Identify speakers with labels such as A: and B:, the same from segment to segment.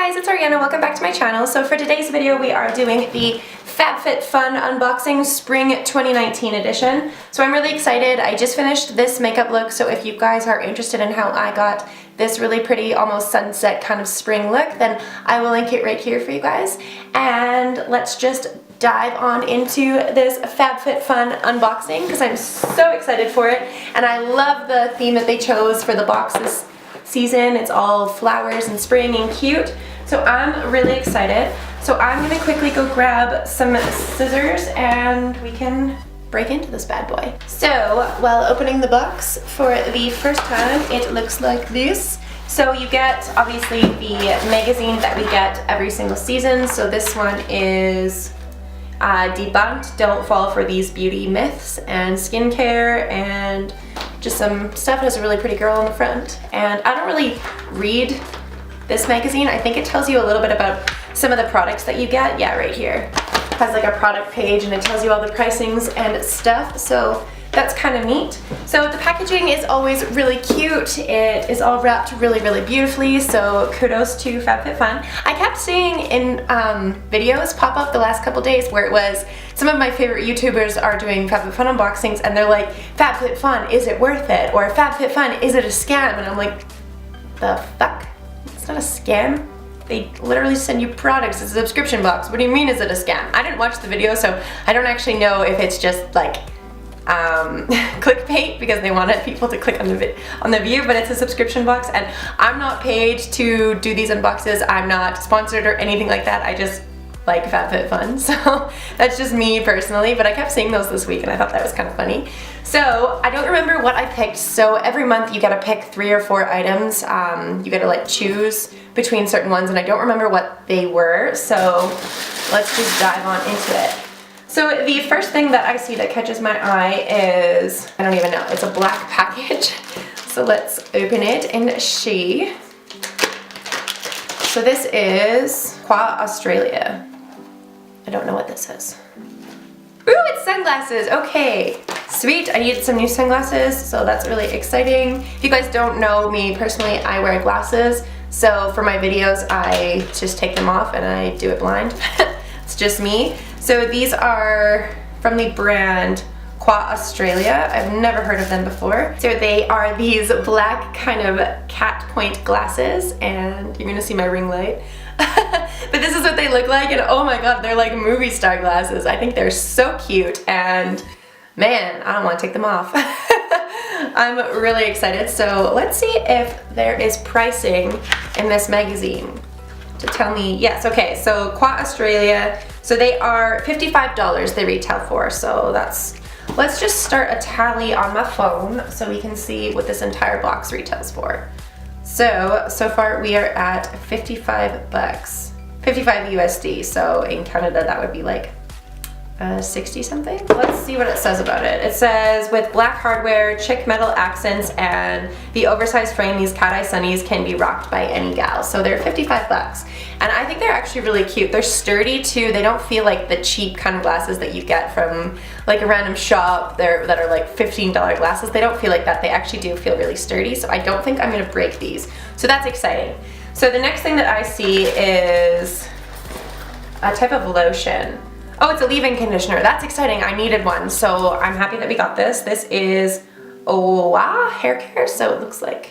A: guys, it's Ariana. Welcome back to my channel. So for today's video we are doing the Fabfitfun unboxing spring 2019 edition. So I'm really excited. I just finished this makeup look, so if you guys are interested in how I got this really pretty almost sunset kind of spring look, then I will link it right here for you guys. And let's just dive on into this Fabfitfun unboxing because I'm so excited for it, and I love the theme that they chose for the box this season. It's all flowers and spring and cute, so I'm really excited. So I'm gonna quickly go grab some scissors and we can break into this bad boy. So while opening the box for the first time, it looks like this. So you get obviously the magazine that we get every single season. So this one is Debunked, Don't Fall for These Beauty Myths, and skincare, and just some stuff. It has a really pretty girl on the front. And I don't really read this magazine. I think it tells you a little bit about some of the products that you get. Yeah, right here. It has like a product page and it tells you all the pricings and stuff. So that's kind of neat. So the packaging is always really cute. It is all wrapped really, really beautifully. So kudos to Fabfitfun. I kept seeing in videos pop up the last couple days where it was some of my favorite YouTubers are doing Fabfitfun unboxings and they're like, Fabfitfun, is it worth it? Or Fabfitfun, is it a scam? And I'm like, the fuck? It's not a scam. They literally send you products. It's a subscription box. What do you mean is it a scam? I didn't watch the video, so I don't actually know if it's just like clickbait because they wanted people to click on the view, but it's a subscription box and I'm not paid to do these unboxes. I'm not sponsored or anything like that. I just like Fabfitfun, so that's just me personally, but I kept seeing those this week and I thought that was kind of funny. So I don't remember what I picked. So every month you gotta pick 3 or 4 items. You gotta like choose between certain ones, and I don't remember what they were, so let's just dive on into it. So the first thing that I see that catches my eye is, I don't even know, it's a black package. So let's open it and see. So this is Qua Australia. I don't know what this is. Ooh, it's sunglasses, okay. Sweet, I needed some new sunglasses, so that's really exciting. If you guys don't know me personally, I wear glasses. So for my videos, I just take them off and I do it blind. It's just me. So these are from the brand Qua Australia. I've never heard of them before. So they are these black kind of cat point glasses, and you're gonna see my ring light. But this is what they look like, and oh my god, they're like movie star glasses. I think they're so cute, and man, I don't want to take them off. I'm really excited. So let's see if there is pricing in this magazine to tell me. Yes, okay, so Qua Australia, so they are $55 they retail for, so that's, let's just start a tally on my phone so we can see what this entire box retails for. So far we are at 55 bucks, 55 USD, so in Canada that would be like 60 something. Let's see what it says about it. It says, with black hardware, chic metal accents, and the oversized frame, these cat eye sunnies can be rocked by any gal. So they're 55 bucks. And I think they're actually really cute. They're sturdy too. They don't feel like the cheap kind of glasses that you get from like a random shop that are like $15 glasses. They don't feel like that. They actually do feel really sturdy. So I don't think I'm gonna break these. So that's exciting. So the next thing that I see is a type of lotion. Oh, it's a leave-in conditioner. That's exciting. I needed one, so I'm happy that we got this. This is Owa hair care, so it looks like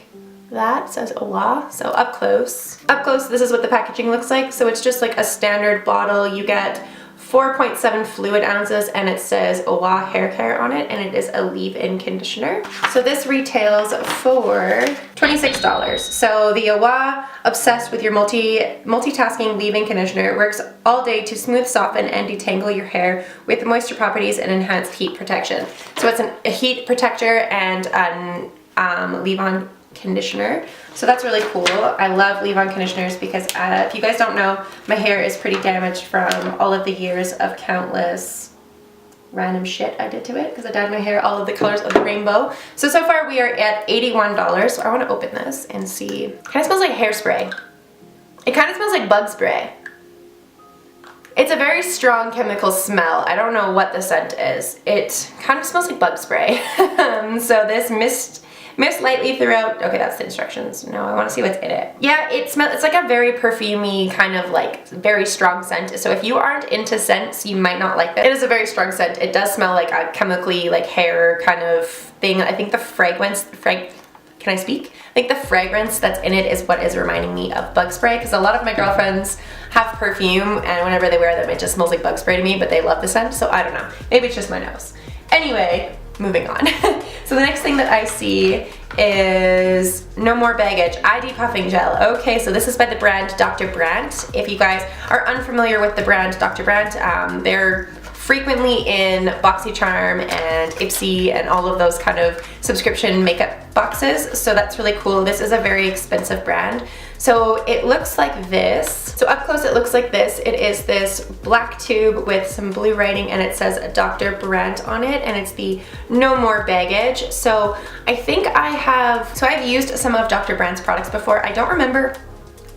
A: that. It says Owa, so up close. Up close, this is what the packaging looks like. So it's just like a standard bottle. You get 4.7 fluid ounces, and it says Owa hair care on it, and it is a leave-in conditioner. So this retails for $26. So the Owa Obsessed with Your multitasking leave-in conditioner works all day to smooth, soften, and detangle your hair with moisture properties and enhanced heat protection. So it's a heat protector and a leave-on conditioner. So that's really cool. I love leave-on conditioners because if you guys don't know, my hair is pretty damaged from all of the years of countless random shit I did to it because I dyed my hair all of the colors of the rainbow. So far we are at $81. So I want to open this and see. It kind of smells like hairspray. It kind of smells like bug spray. It's a very strong chemical smell. I don't know what the scent is. It kind of smells like bug spray. So this Mist lightly throughout. Okay, that's the instructions. No, I want to see what's in it. Yeah, it's like a very perfumey kind of like very strong scent. So if you aren't into scents, you might not like this. It is a very strong scent. It does smell like a chemically like hair kind of thing. I think the fragrance, can I speak? I think the fragrance that's in it is what is reminding me of bug spray, because a lot of my girlfriends have perfume and whenever they wear them it just smells like bug spray to me, but they love the scent, so I don't know. Maybe it's just my nose. Anyway, moving on. So the next thing that I see is No More Baggage ID Puffing Gel. Okay, so this is by the brand Dr. Brandt. If you guys are unfamiliar with the brand Dr. Brandt, they're frequently in BoxyCharm and Ipsy and all of those kind of subscription makeup boxes, so that's really cool. This is a very expensive brand. So it looks like this. So up close it looks like this. It is this black tube with some blue writing and it says Dr. Brandt on it, and it's the No More Baggage. So I think I've used some of Dr. Brandt's products before. I don't remember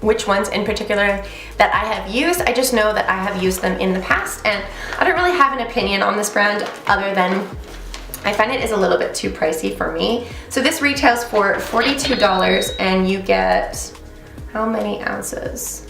A: which ones in particular that I have used. I just know that I have used them in the past, and I don't really have an opinion on this brand other than I find it is a little bit too pricey for me. So this retails for $42 and you get, how many ounces?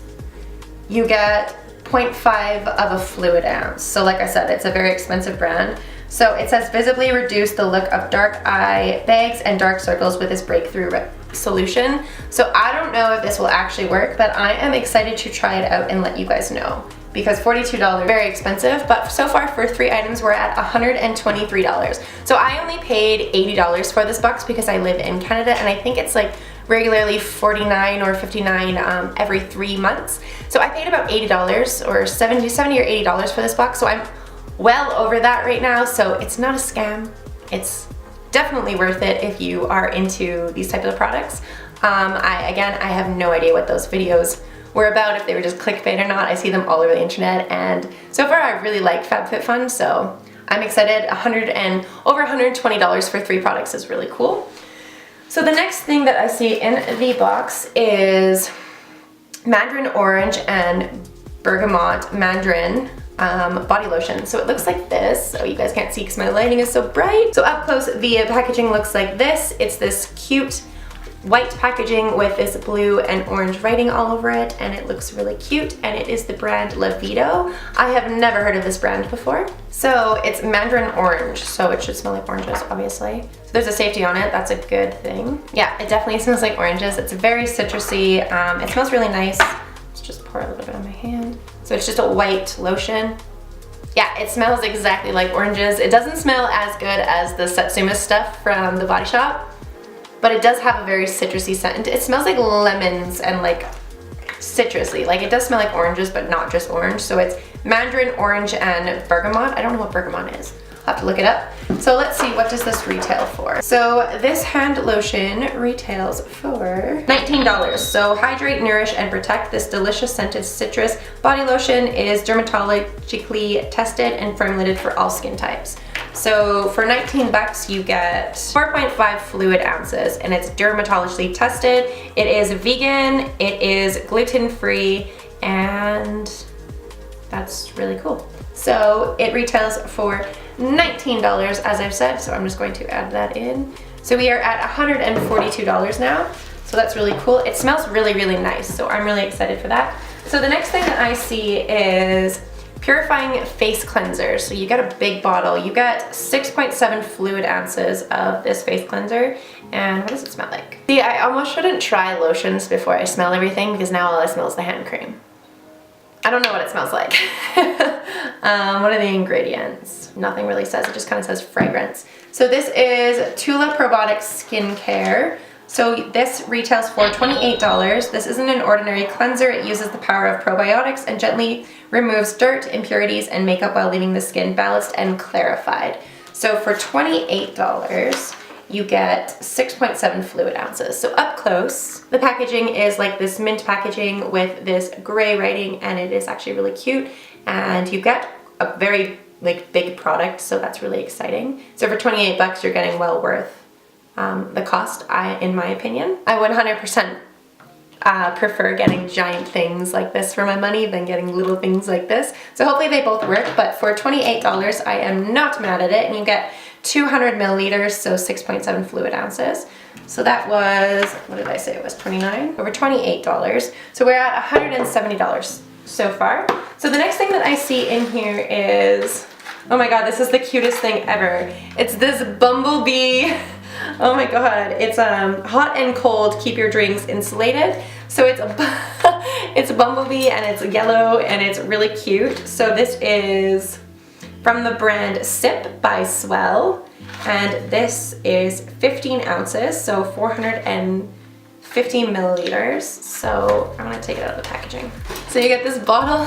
A: You get 0.5 of a fluid ounce. So like I said, it's a very expensive brand. So it says visibly reduce the look of dark eye bags and dark circles with this breakthrough solution. So I don't know if this will actually work, but I am excited to try it out and let you guys know, because $42, very expensive, but so far for 3 items we're at $123. So I only paid $80 for this box because I live in Canada, and I think it's like regularly $49 or $59 every 3 months. So I paid about $80 or $70 or $80 for this box, so I'm well over that right now, so it's not a scam. It's definitely worth it if you are into these types of products. I have no idea what those videos were about, if they were just clickbait or not. I see them all over the internet, and so far I really like Fabfitfun, so I'm excited. Over $120 for 3 products is really cool. So the next thing that I see in the box is Mandarin Orange and Bergamot Mandarin body lotion. So it looks like this. So you guys can't see because my lighting is so bright. So up close, the packaging looks like this. It's this cute white packaging with this blue and orange writing all over it, and it looks really cute, and it is the brand Levito. I have never heard of this brand before. So it's Mandarin Orange, so it should smell like oranges, obviously. So there's a safety on it, that's a good thing. Yeah, it definitely smells like oranges. It's very citrusy. It smells really nice. Let's just pour a little bit on my hand. So it's just a white lotion. Yeah, it smells exactly like oranges. It doesn't smell as good as the Satsuma stuff from the Body Shop, but it does have a very citrusy scent. It smells like lemons and like citrusy. Like it does smell like oranges, but not just orange. So it's Mandarin Orange and Bergamot. I don't know what Bergamot is. I'll have to look it up. So let's see, what does this retail for? So this hand lotion retails for $19. So hydrate, nourish, and protect. This delicious scented citrus body lotion is dermatologically tested and formulated for all skin types. So for 19 bucks you get 4.5 fluid ounces, and it's dermatologically tested. It is vegan, it is gluten-free, and that's really cool. So it retails for $19, as I've said, so I'm just going to add that in. So we are at $142 now, so that's really cool. It smells really, really nice, so I'm really excited for that. So the next thing that I see is Purifying Face Cleanser. So you get a big bottle. You get 6.7 fluid ounces of this face cleanser. And what does it smell like? See, I almost shouldn't try lotions before I smell everything, because now all I smell is the hand cream. I don't know what it smells like. What are the ingredients? Nothing really says, it just kind of says fragrance. So this is Tula Probiotic Skincare. So this retails for $28. This isn't an ordinary cleanser. It uses the power of probiotics and gently removes dirt, impurities, and makeup while leaving the skin balanced and clarified. So for $28, you get 6.7 fluid ounces. So up close, the packaging is like this mint packaging with this gray writing, and it is actually really cute. And you get a very like big product, so that's really exciting. So for 28 bucks, you're getting well worth the cost, in my opinion. I would 100% prefer getting giant things like this for my money than getting little things like this. So hopefully they both work, but for $28, I am not mad at it, and you get 200 milliliters, so 6.7 fluid ounces. So that was, what did I say it was, 29? Over $28. So we're at $170 so far. So the next thing that I see in here is, oh my god, this is the cutest thing ever. It's this bumblebee. Oh my god, it's hot and cold, keep your drinks insulated. So it's it's a bumblebee and it's yellow and it's really cute. So this is from the brand Sip by Swell, and this is 15 ounces, so 450 milliliters. So I'm gonna take it out of the packaging. So you get this bottle.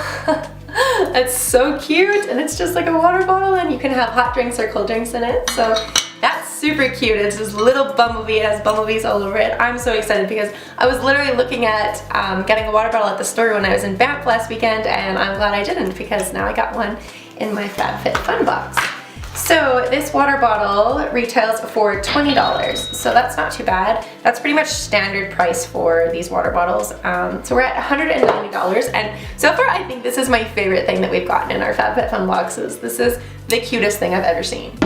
A: It's so cute, and it's just like a water bottle, and you can have hot drinks or cold drinks in it. So that's super cute. It's this little bumblebee. It has bumblebees all over it. I'm so excited because I was literally looking at getting a water bottle at the store when I was in Banff last weekend, and I'm glad I didn't because now I got one in my Fabfitfun box. So this water bottle retails for $20, so that's not too bad. That's pretty much standard price for these water bottles. So we're at $190, and so far I think this is my favorite thing that we've gotten in our Fabfitfun boxes. This is the cutest thing I've ever seen.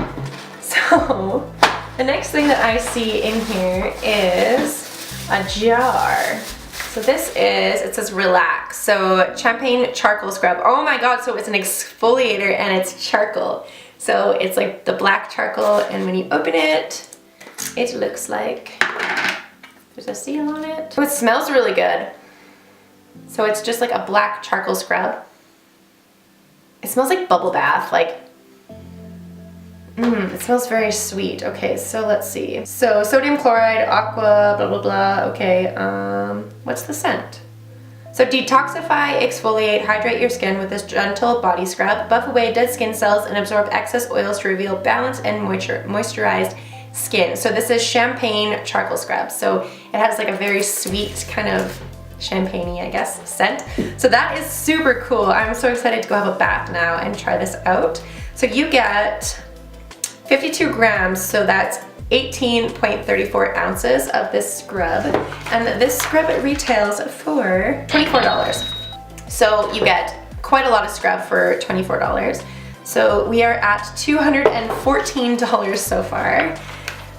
A: So the next thing that I see in here is a jar. So this is, it says relax. So champagne charcoal scrub. Oh my god, so it's an exfoliator and it's charcoal. So it's like the black charcoal, and when you open it, it looks like there's a seal on it. Oh, it smells really good. So it's just like a black charcoal scrub. It smells like bubble bath, like, it smells very sweet. Okay, so let's see. So sodium chloride, aqua, blah, blah, blah. Okay, what's the scent? So detoxify, exfoliate, hydrate your skin with this gentle body scrub. Buff away dead skin cells and absorb excess oils to reveal balanced and moisturized skin. So this is champagne charcoal scrub. So it has like a very sweet kind of champagne-y, I guess, scent. So that is super cool. I'm so excited to go have a bath now and try this out. So you get 52 grams, so that's 18.34 ounces of this scrub, and this scrub retails for $24. So you get quite a lot of scrub for $24. So we are at $214 so far.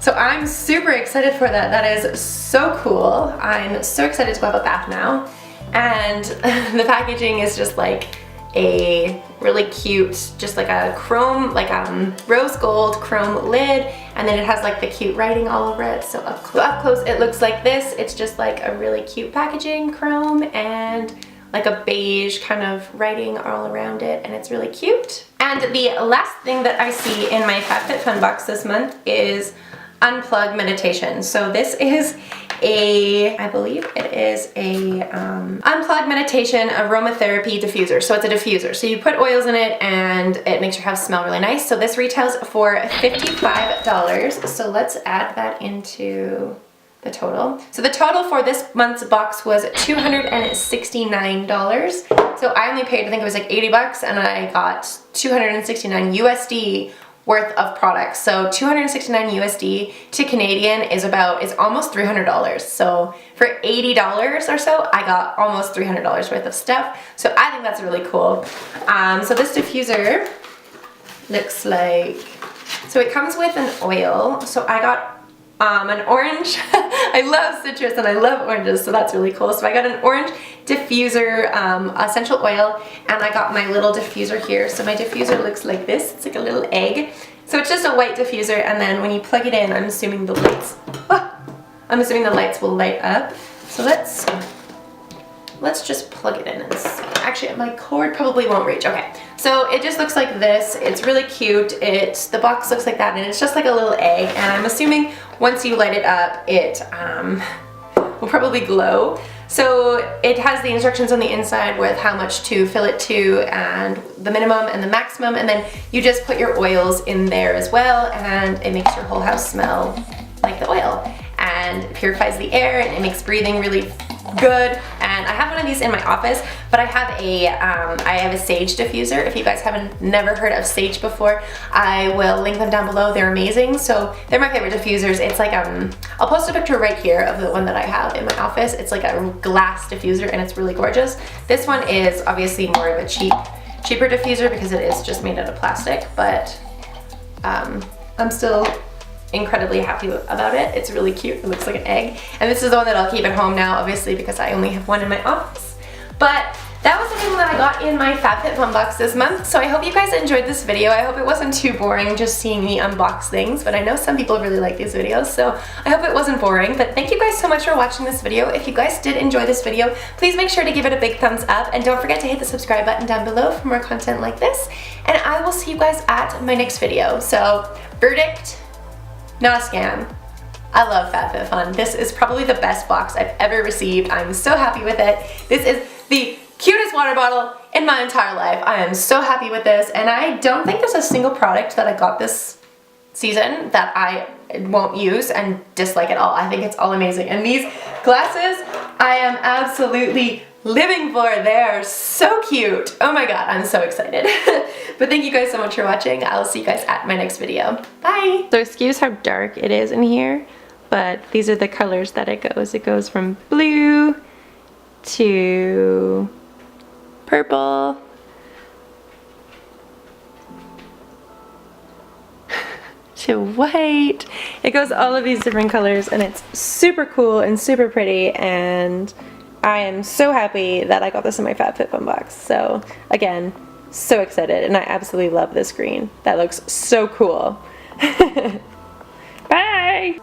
A: So I'm super excited for that. That is so cool. I'm so excited to go have a bath now. And the packaging is just like a really cute, just like a chrome, like rose gold chrome lid, and then it has like the cute writing all over it. So up close it looks like this. It's just like a really cute packaging, chrome, and like a beige kind of writing all around it, and it's really cute. And the last thing that I see in my Fabfitfun box this month is Unplug meditation. So this is I believe it is a unplugged meditation aromatherapy diffuser. So it's a diffuser. So you put oils in it and it makes your house smell really nice. So this retails for $55. So let's add that into the total. So the total for this month's box was $269. So I only paid, I think it was like 80 bucks, and I got 269 USD worth of products. So 269 USD to Canadian is almost $300. So for $80 or so, I got almost $300 worth of stuff. So I think that's really cool. So this diffuser looks like, so it comes with an oil. So I got an orange. I love citrus and I love oranges, so that's really cool. So I got an orange diffuser essential oil, and I got my little diffuser here. So my diffuser looks like this. It's like a little egg. So it's just a white diffuser, and then when you plug it in, I'm assuming the lights will light up. So let's just plug it in and see. Actually, my cord probably won't reach. Okay, so it just looks like this. It's really cute. The box looks like that, and it's just like a little egg, and I'm assuming once you light it up, it will probably glow. So it has the instructions on the inside with how much to fill it to, and the minimum and the maximum, and then you just put your oils in there as well, and it makes your whole house smell like the oil, and it purifies the air, and it makes breathing really good. And I have one of these in my office, but I have a sage diffuser. If you guys haven't never heard of sage before, I will link them down below. They're amazing. So they're my favorite diffusers. It's like I'll post a picture right here of the one that I have in my office. It's like a glass diffuser, and it's really gorgeous. This one is obviously more of a cheaper diffuser because it is just made out of plastic, but I'm still incredibly happy about it. It's really cute. It looks like an egg. And this is the one that I'll keep at home now, obviously, because I only have one in my office. But that was something that I got in my Fabfitfun box this month, so I hope you guys enjoyed this video. I hope it wasn't too boring just seeing me unbox things, but I know some people really like these videos, so I hope it wasn't boring. But thank you guys so much for watching this video. If you guys did enjoy this video, please make sure to give it a big thumbs up, and don't forget to hit the subscribe button down below for more content like this, and I will see you guys at my next video. So, verdict, not a scam. I love Fabfitfun. This is probably the best box I've ever received. I'm so happy with it. This is the cutest water bottle in my entire life. I am so happy with this, and I don't think there's a single product that I got this season that I won't use and dislike at all. I think it's all amazing. And these glasses, I am absolutely living for. They're so cute. Oh my god, I'm so excited. But thank you guys so much for watching. I'll see you guys at my next video. Bye! So excuse how dark it is in here, but these are the colors that it goes. It goes from blue to purple to white. It goes all of these different colors, and it's super cool and super pretty, and I am so happy that I got this in my Fabfitfun box. So again, so excited, and I absolutely love this green. That looks so cool. Bye!